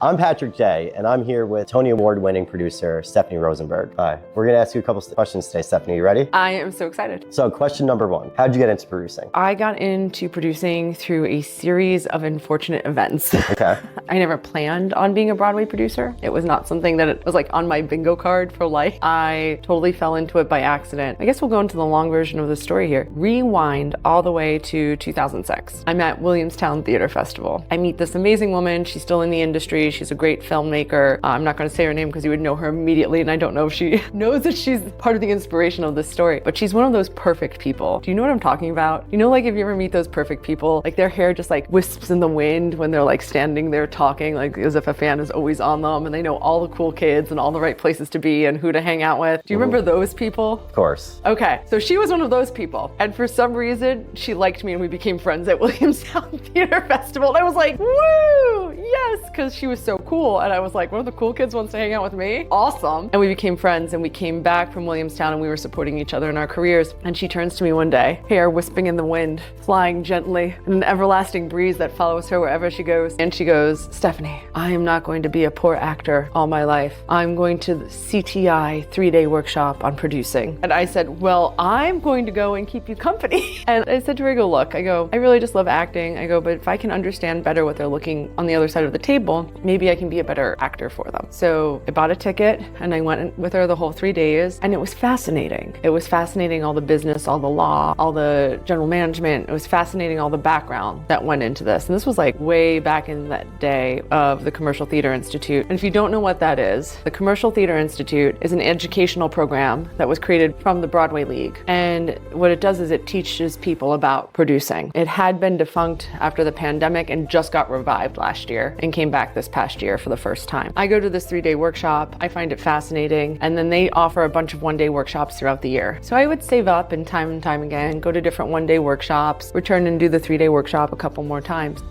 I'm Patrick J, and I'm here with Tony Award-winning producer Stephanie Rosenberg. Hi. We're going to ask you a couple questions today. Stephanie, you ready? I am so excited. So question number one, how'd you get into producing? I got into producing through a series of unfortunate events. Okay. I never planned on being a Broadway producer. It was not something that it was like on my bingo card for life. I totally fell into it by accident. I guess we'll go into the long version of the story here. Rewind all the way to 2006. I'm at Williamstown Theater Festival. I meet this amazing woman. She's still in the industry. She's a great filmmaker. I'm not going to say her name because you would know her immediately, and I don't know if she knows that she's part of the inspiration of this story, but she's one of those perfect people. Do you know what I'm talking about? You know, like if you ever meet those perfect people, like their hair just like wisps in the wind when they're like standing there talking, like as if a fan is always on them, and they know all the cool kids and all the right places to be and who to hang out with. Do you remember those people? Of course. Okay, so she was one of those people, and for some reason, she liked me and we became friends at Williamstown Theater Festival, and I was like, woo, yes, because she was so cool, and I was like, one of the cool kids wants to hang out with me? Awesome. And we became friends, and we came back from Williamstown, and we were supporting each other in our careers, and she turns to me one day, hair wisping in the wind, flying gently, in an everlasting breeze that follows her wherever she goes, and she goes, Stephanie, I am not going to be a poor actor all my life. I'm going to the CTI 3-day workshop on producing. And I said, well, I'm going to go and keep you company. And I said to her, I go, I really just love acting. I go, but if I can understand better what they're looking on the other side of the table, maybe I can be a better actor for them. So I bought a ticket and I went with her the whole 3 days, and it was fascinating. It was fascinating, all the business, all the law, all the general management. It was fascinating, all the background that went into this. And this was like way back in that day of the Commercial Theater Institute. And if you don't know what that is, the Commercial Theater Institute is an educational program that was created from the Broadway League. And what it does is it teaches people about producing. It had been defunct after the pandemic and just got revived last year and came back this past year for the first time. I go to this 3-day workshop. I find it fascinating. And then they offer a bunch of 1-day workshops throughout the year. So I would save up and time again, go to different 1-day workshops, return and do the 3-day workshop a couple more times.